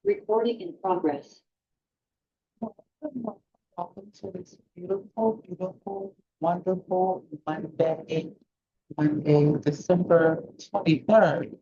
Recording in progress. Welcome to this beautiful, beautiful, wonderful Monday, December 23rd,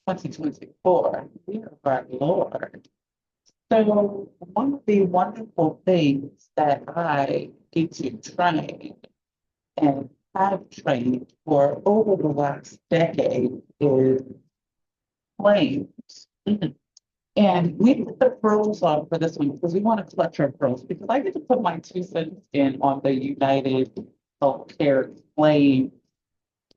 2024. Year of our Lord. So, one of the wonderful things that I get to train and have trained for over the last decade is flames. And we put the pearls on for this one because we want to clutch our pearls because I get to put my 2 cents in on the United Healthcare claim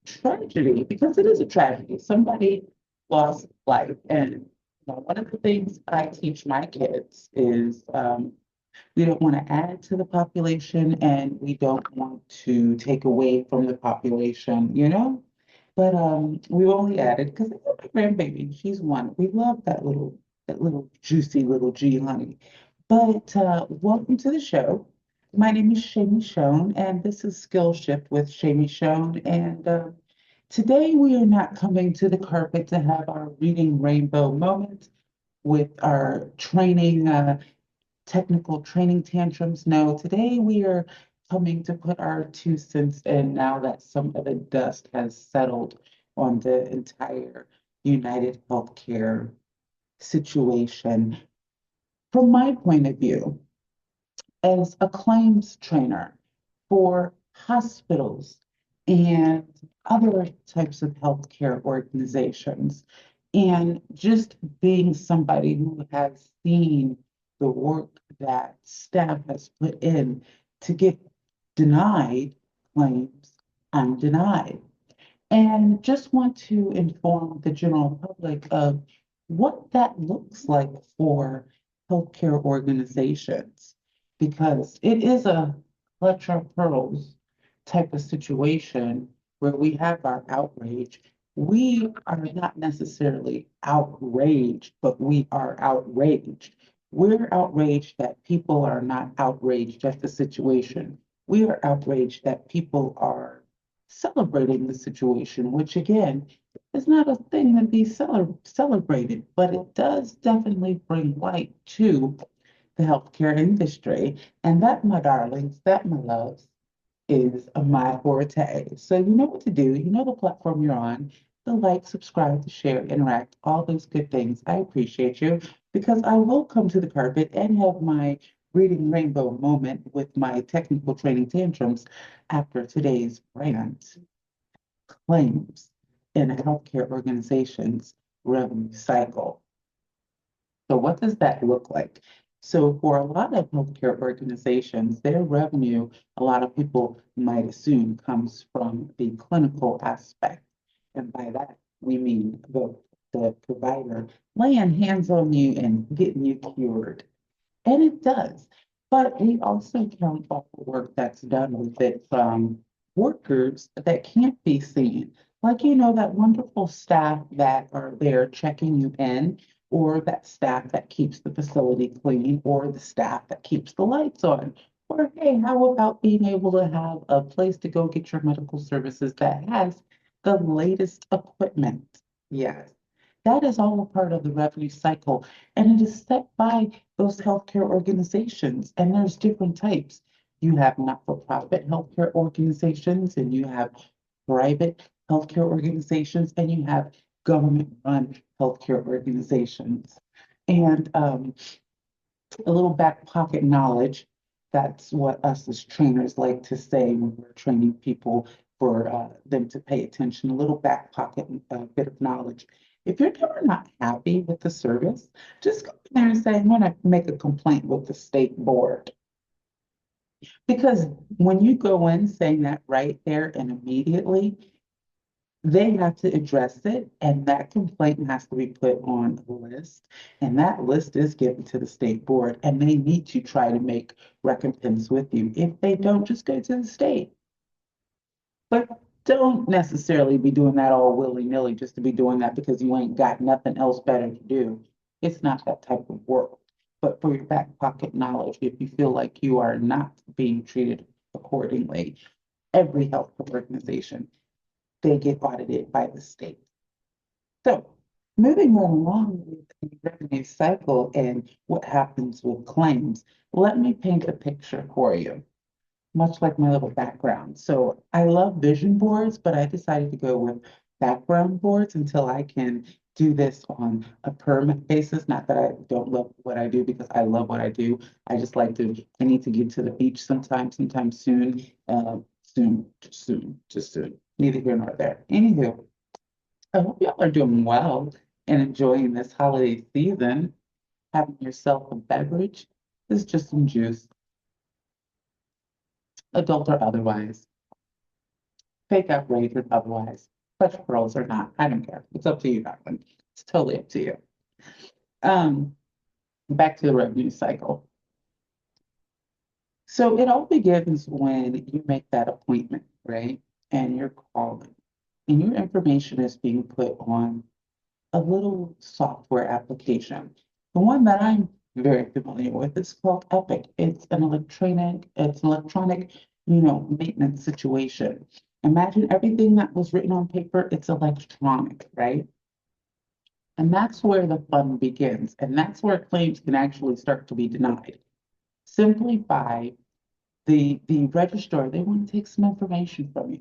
tragedy because it is a tragedy. Somebody lost life. And one of the things I teach my kids is we don't want to add to the population and we don't want to take away from the population, you know? But we've only added because my grandbaby, she's one. We love that little juicy little G honey. But welcome to the show. My name is Shamie Schoen, and this is SkillShift with Shamie Schoen. And today we are not coming to the carpet to have our reading rainbow moment with our training, technical training tantrums. No, today we are coming to put our 2 cents in now that some of the dust has settled on the entire United Healthcare situation. From my point of view, as a claims trainer for hospitals and other types of healthcare organizations, and just being somebody who has seen the work that staff has put in to get denied claims undenied. And just want to inform the general public of what that looks like for healthcare organizations, because it is a clutch our pearls type of situation where we have our outrage. We are not necessarily outraged, but we are outraged. We're outraged that people are not outraged at the situation. We are outraged that people are celebrating the situation, which again is not a thing to be celebrated, but it does definitely bring light to the healthcare industry. And that, my darlings, that, my loves, is my forte. So you know what to do. You know the platform you're on. The like, subscribe, to share, interact, all those good things. I appreciate you because I will come to the carpet and have my reading rainbow moment with my technical training tantrums after today's rant claims in a healthcare organization's revenue cycle. So what does that look like? So for a lot of healthcare organizations, their revenue, a lot of people might assume comes from the clinical aspect. And by that, we mean the provider laying hands on you and getting you cured. And it does. But we also count all the work that's done with it from workers that can't be seen. Like, that wonderful staff that are there checking you in, or that staff that keeps the facility clean, or the staff that keeps the lights on. Or, hey, how about being able to have a place to go get your medical services that has the latest equipment? Yes. That is all a part of the revenue cycle, and it is set by those healthcare organizations. And there's different types. You have not-for-profit healthcare organizations, and you have private healthcare organizations, and you have government-run healthcare organizations. And a little back pocket knowledge, that's what us as trainers like to say when we're training people for them to pay attention, a little back pocket bit of knowledge. If you're ever not happy with the service, just go in there and say, I'm going to make a complaint with the state board. Because when you go in saying that right there and immediately, they have to address it, and that complaint has to be put on a list, and that list is given to the state board, and they need to try to make recompense with you. If they don't, just go to the state. But don't necessarily be doing that all willy-nilly just to be doing that because you ain't got nothing else better to do. It's not that type of work. But for your back pocket knowledge, if you feel like you are not being treated accordingly, every health organization, they get audited by the state. So Moving along with the revenue cycle and what happens with claims, let me paint a picture for you, much like my little background. So I love vision boards, but I decided to go with background boards until I can do this on a permanent basis. Not that I don't love what I do, because I love what I do. I just like to, I need to get to the beach sometime soon. Just soon. Neither here nor there. Anywho, I hope y'all are doing well and enjoying this holiday season, having yourself a beverage. This is just some juice, adult or otherwise, fake outrage or otherwise, fresh pearls or not. I don't care. It's up to you, darling. It's totally up to you. Um, Back to the revenue cycle. So it all begins when you make that appointment, right? And you're calling, and your information is being put on a little software application. The one that I'm very familiar with is called Epic. It's an electronic, maintenance situation. Imagine everything that was written on paper, it's electronic, right? And that's where the fun begins. And that's where claims can actually start to be denied. Simply by the registrar, they want to take some information from you,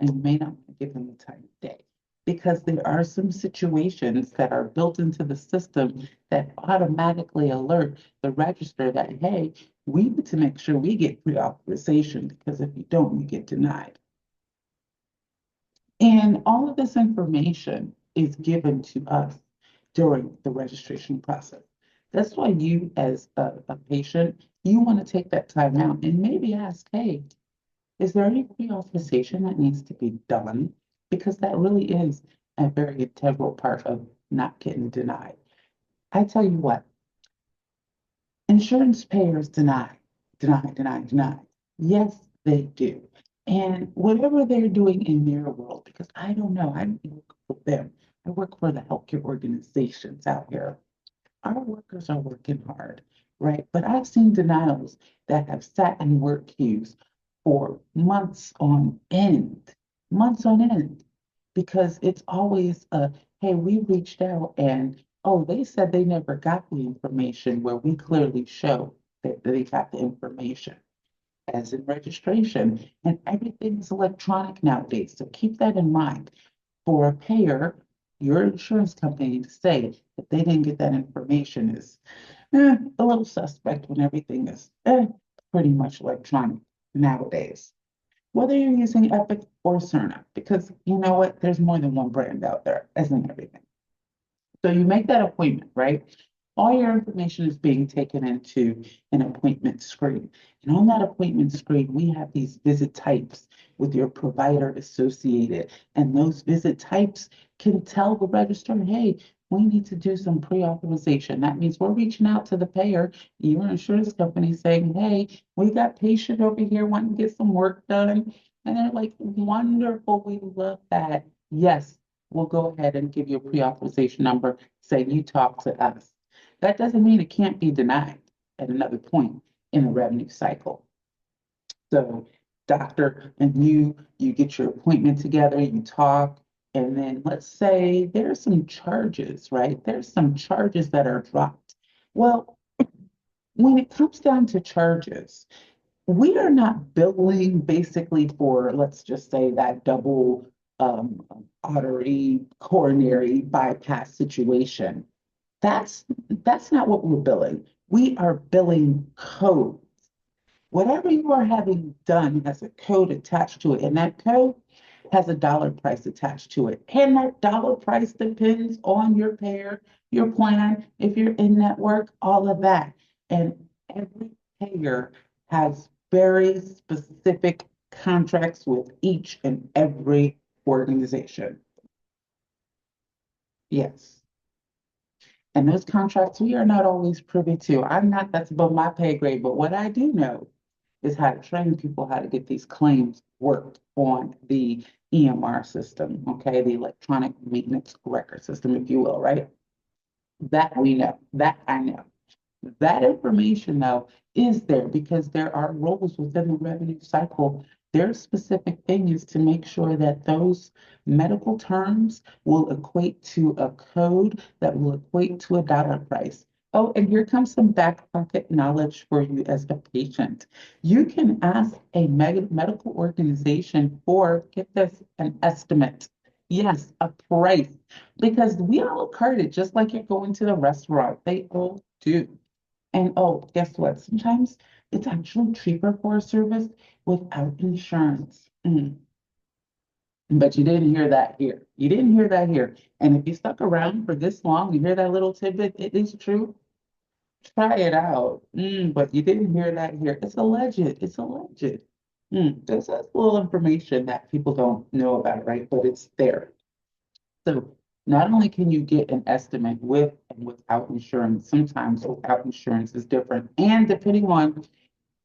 and you may not want to give them the time of day, because there are some situations that are built into the system that automatically alert the register that, hey, we need to make sure we get pre-authorization, because if you don't, you get denied. And all of this information is given to us during the registration process. That's why you, as a patient, you want to take that time out and maybe ask, hey, is there any pre-authorization that needs to be done? Because that really is a very integral part of not getting denied. I tell you what, insurance payers deny. Yes, they do. And whatever they're doing in their world, because I don't know, I don't work for them. I work for the healthcare organizations out here. Our workers are working hard, right? But I've seen denials that have sat in work queues for months on end, because it's always a, hey, we reached out and, oh, they said they never got the information, where we clearly show that they got the information, as in registration. And everything's electronic nowadays. So keep that in mind. For a payer, your insurance company, to say that they didn't get that information is a little suspect, when everything is pretty much electronic nowadays. Whether you're using Epic or Cerna, because you know what, there's more than one brand out there, as in everything. So you make that appointment, right? All your information is being taken into an appointment screen. And on that appointment screen, we have these visit types with your provider associated. And those visit types can tell the registrar, hey, we need to do some pre-authorization. That means we're reaching out to the payer, your insurance company, saying, hey, we got patient over here wanting to get some work done. And they're like, wonderful, we love that. Yes, we'll go ahead and give you a pre-authorization number, say you talk to us. That doesn't mean it can't be denied at another point in the revenue cycle. So doctor and you get your appointment together, you talk, and then let's say there's some charges, right? There's some charges that are dropped. Well, when it comes down to charges, we are not billing basically for, let's just say, that double um, artery coronary bypass situation. That's that's not what we're billing. We are billing code. Whatever you are having done has a code attached to it, and that code has a dollar price attached to it. And that dollar price depends on your payer, your plan, if you're in network, all of that. And every payer has very specific contracts with each and every organization. Yes. And those contracts we are not always privy to. I'm not, that's above my pay grade, but what I do know is how to train people how to get these claims worked on the EMR system, okay, the electronic maintenance record system, if you will, right? That we know, that I know. That information, though, is there because there are roles within the revenue cycle Their specific thing is to make sure that those medical terms will equate to a code that will equate to a dollar price. Oh, and here comes some back pocket knowledge for you as a patient. You can ask a medical organization for, get this, an estimate. Yes, a price. Because we all card it just like you're going to the restaurant. They all do. And oh, guess what? Sometimes it's actually cheaper for a service without insurance. But you didn't hear that here. You didn't hear that here. And if you stuck around for this long, you hear that little tidbit, it is true. Try it out. But you didn't hear that here. It's alleged. It's alleged. That's a little information that people don't know about, right? But it's there. So not only can you get an estimate with and without insurance, sometimes without insurance is different. And depending on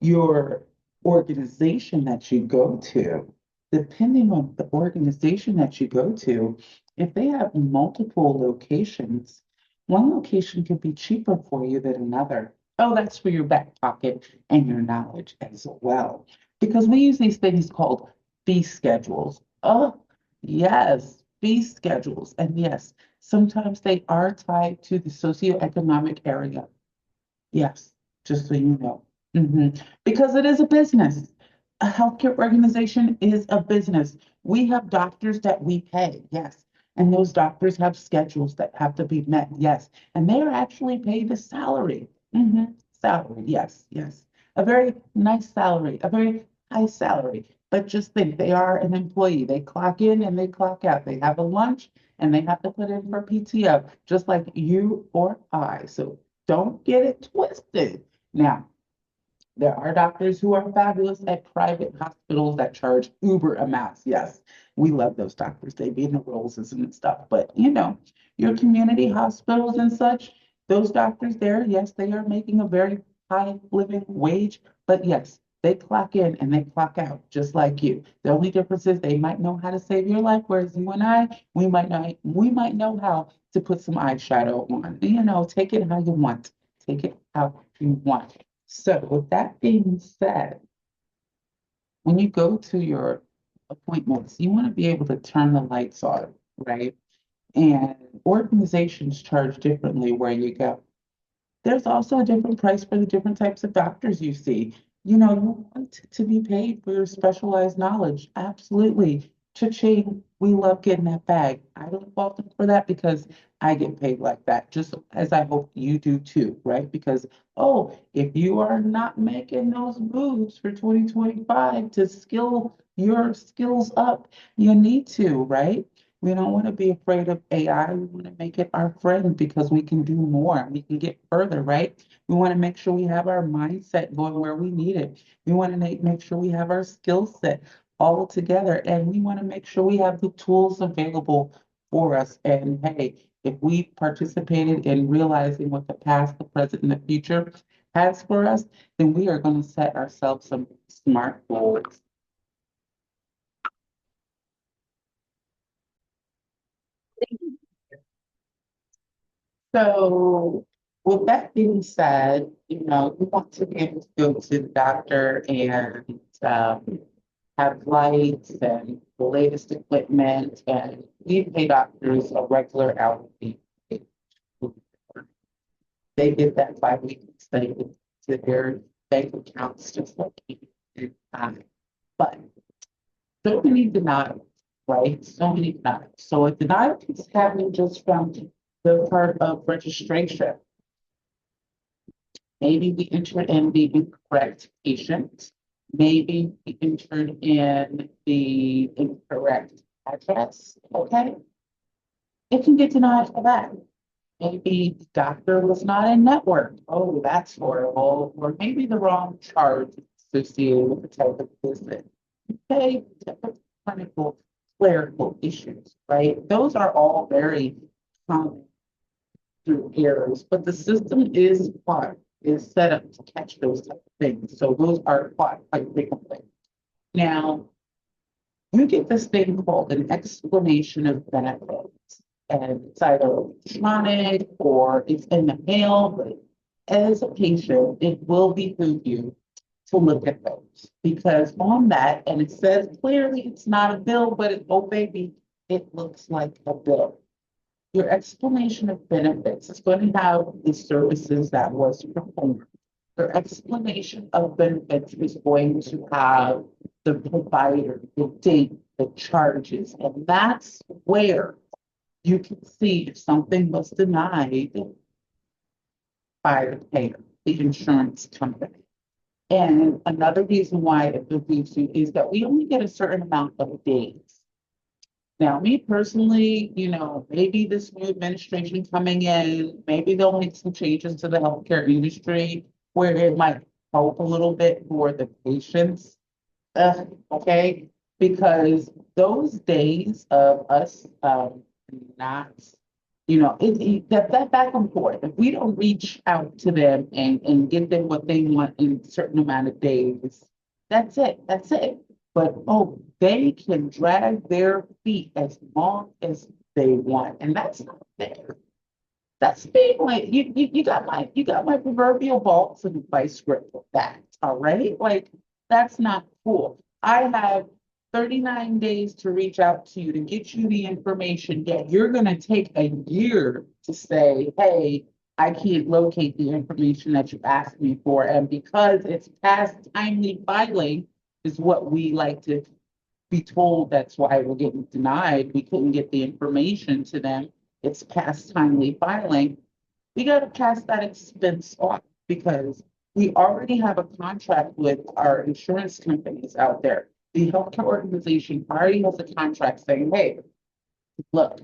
your organization that you go to, depending on the organization that you go to, if they have multiple locations, one location could be cheaper for you than another. Oh, that's for your back pocket and your knowledge as well. Because we use these things called fee schedules. Oh, yes, fee schedules. And yes, sometimes they are tied to the socioeconomic area. Yes, just so you know. Because it is a business. A healthcare organization is a business. We have doctors that we pay, yes. And those doctors have schedules that have to be met, yes. And they are actually paid a salary. Salary, yes, yes. A very nice salary, a very high salary. But just think, they are an employee. They clock in and they clock out. They have a lunch and they have to put in for PTO, just like you or I. So don't get it twisted. Now, there are doctors who are fabulous at private hospitals that charge uber amounts. Yes, we love those doctors. They be in the Rollses and stuff. But your community hospitals and such, those doctors there, yes, they are making a very high living wage. But yes, they clock in and they clock out just like you. The only difference is they might know how to save your life, whereas you and I, we might know how to put some eyeshadow on. Take it how you want. Take it how you want. So with that being said, when you go to your appointments, you want to be able to turn the lights on, right? And organizations charge differently where you go. There's also a different price for the different types of doctors you see. You want to be paid for your specialized knowledge. Absolutely. Cha-ching. We love getting that bag. I don't fault them for that because I get paid like that, just as I hope you do too, right? Because, oh, if you are not making those moves for 2025 to skill your skills up, you need to, right? We don't want to be afraid of AI. We want to make it our friend because we can do more. We can get further, right? We want to make sure we have our mindset going where we need it. We want to make sure we have our skill set all together. And we want to make sure we have the tools available for us. And hey, if we participated in realizing what the past, the present, and the future has for us, then we are going to set ourselves some smart goals. So with that being said, you want to be able to go to the doctor and have lights and the latest equipment, and we pay doctors a regular hourly fee. They get that bi-weekly statement to their bank accounts just like you do. But so many denials, right? So many denials. So a denial is happening just from the part of registration. Maybe we entered in the incorrect patient. Maybe we entered in the incorrect address. Okay. It can get denied for that. Maybe the doctor was not in network. Oh, that's horrible. Or maybe the wrong charge associated with the type of visit. Okay. Typical clinical clerical issues, right? Those are all very common through errors, but the system is set up to catch those type of things. So those are caught quite frequently. Now, you get this thing called an explanation of benefits, and it's either electronic or it's in the mail, but as a patient, it will behoove you to look at those. Because on that, and it says clearly it's not a bill, but it, oh baby, it looks like a bill. Your explanation of benefits is going to have the services that was performed. Your explanation of benefits is going to have the provider, the date, the charges, and that's where you can see if something was denied by the payer, the insurance company. And another reason why it behooves you is that we only get a certain amount of days. Now, me personally, maybe this new administration coming in, maybe they'll make some changes to the healthcare industry where it might help a little bit for the patients. Okay, because those days of us not, that back and forth, if we don't reach out to them and give them what they want in a certain amount of days, that's it. That's it. But oh, they can drag their feet as long as they want, and that's not fair. That's being like you got my proverbial balls and vice grip with that. All right, like that's not cool. I have 39 days to reach out to you to get you the information, yet you're gonna take a year to say, hey, I can't locate the information that you asked me for. And because it's past timely filing, is what we like to be told. That's why we're getting denied. We couldn't get the information to them. It's past timely filing. We got to pass that expense off because we already have a contract with our insurance companies out there. The healthcare organization already has a contract saying, hey, look,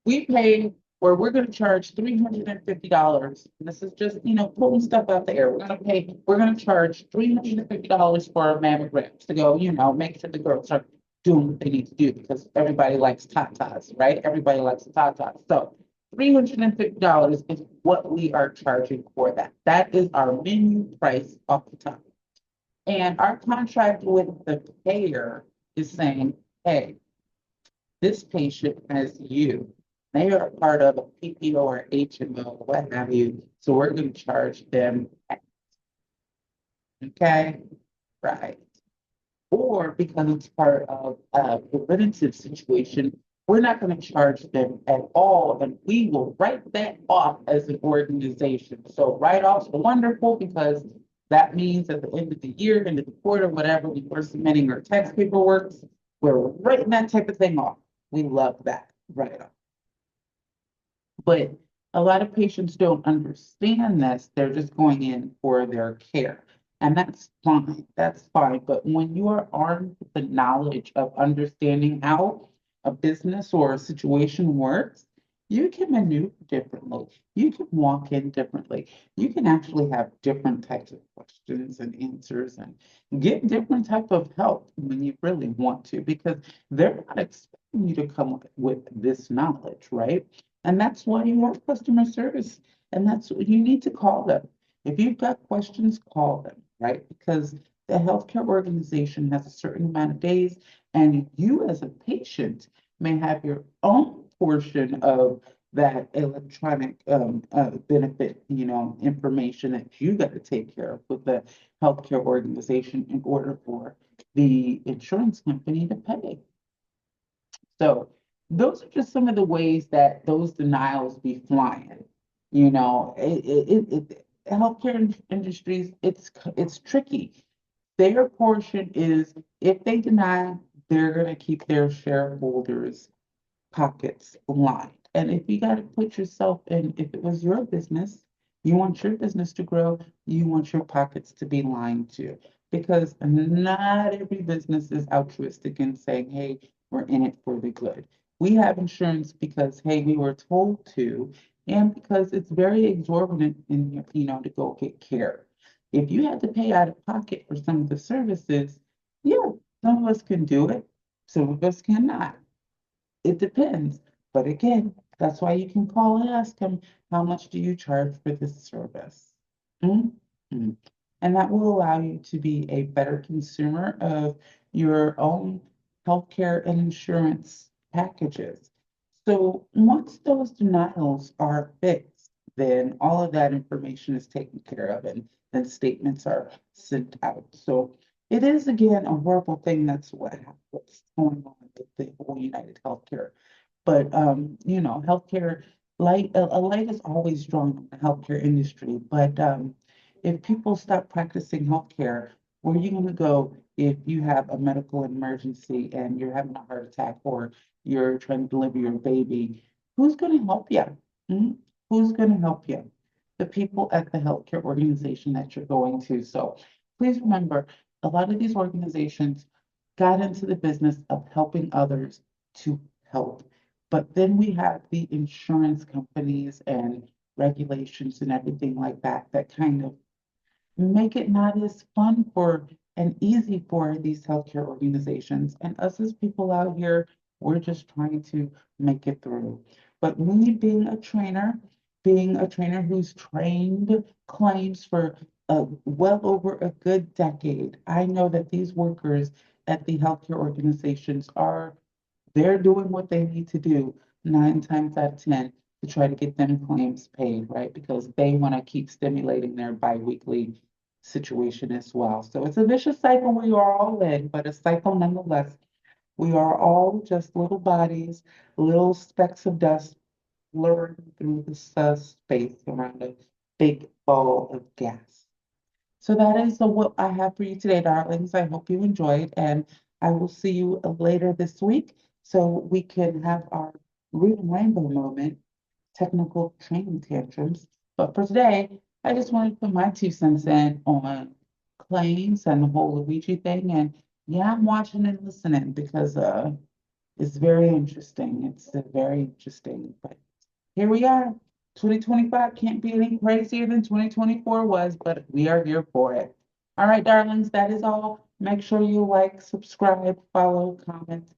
we pay or we're going to charge $350. And this is just, pulling stuff out there. We're going to charge $350 for our mammograms to go, make sure the girls are doing what they need to do because everybody likes tatas, right? Everybody likes tatas. So $350 is what we are charging for that. That is our menu price off the top. And our contract with the payer is saying, hey, this patient has you. They are part of a PPO or HMO, what have you. So we're going to charge them. Okay, right. Or because it's part of a preventative situation, we're not going to charge them at all. And we will write that off as an organization. So write-offs are wonderful because that means at the end of the year, end of the quarter, whatever, we were submitting our tax paperwork, we're writing that type of thing off. We love that write-off. But a lot of patients don't understand this. They're just going in for their care. And that's fine. That's fine. But when you are armed with the knowledge of understanding how a business or a situation works, you can maneuver differently. You can walk in differently. You can actually have different types of questions and answers and get different type of help when you really want to, because they're not expecting you to come up with this knowledge, right? And that's why you have customer service. And that's what you need to call them. If you've got questions, call them, right? Because the healthcare organization has a certain amount of days, and you as a patient may have your own portion of that electronic benefit, information that you got to take care of with the healthcare organization in order for the insurance company to pay. So those are just some of the ways that those denials be flying. Healthcare industries, it's tricky. Their portion is if they deny, they're going to keep their shareholders' pockets lined. And if you got to put yourself in, if it was your business, you want your business to grow, you want your pockets to be lined too. Because not every business is altruistic in saying, hey, we're in it for the good. We have insurance because, hey, we were told to, and because it's very exorbitant in, to go get care. If you had to pay out of pocket for some of the services, yeah, some of us can do it, some of us cannot. It depends. But again, that's why you can call and ask them, how much do you charge for this service? Mhm. And that will allow you to be a better consumer of your own healthcare and insurance packages. So once those denials are fixed, then all of that information is taken care of and then statements are sent out. So it is again a horrible thing. That's what's going on with the whole United Healthcare. But you know, healthcare a light is always drawn on the healthcare industry. But if people stop practicing healthcare, where are you going to go if you have a medical emergency and you're having a heart attack or you're trying to deliver your baby? Who's going to help you? Hmm? Who's going to help you? The people at the healthcare organization that you're going to. So please remember, a lot of these organizations got into the business of helping others to help. But then we have the insurance companies and regulations and everything like that that kind of make it not as fun for and easy for these healthcare organizations. And us as people out here, we're just trying to make it through. But me being a trainer who's trained claims for well over a good decade, I know that these workers at the healthcare organizations they're doing what they need to do 9 times out of 10 to try to get them claims paid, right? Because they want to keep stimulating their biweekly situation as well. So it's a vicious cycle we are all in, but a cycle nonetheless. We are all just little bodies, little specks of dust blurring through the space around a big ball of gas. So that is what I have for you today, darlings. I hope you enjoyed, and I will see you later this week so we can have our reading rainbow moment, technical training tantrums. But for today, I just wanted to put my 2 cents in on claims and the whole Luigi thing. And yeah, I'm watching and listening because it's very interesting. It's very interesting. But here we are. 2025 can't be any crazier than 2024 was, but we are here for it. All right, darlings, that is all. Make sure you like, subscribe, follow, comment.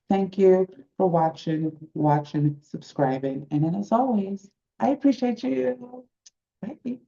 Thank you for watching, subscribing. And then as always, I appreciate you. Bye.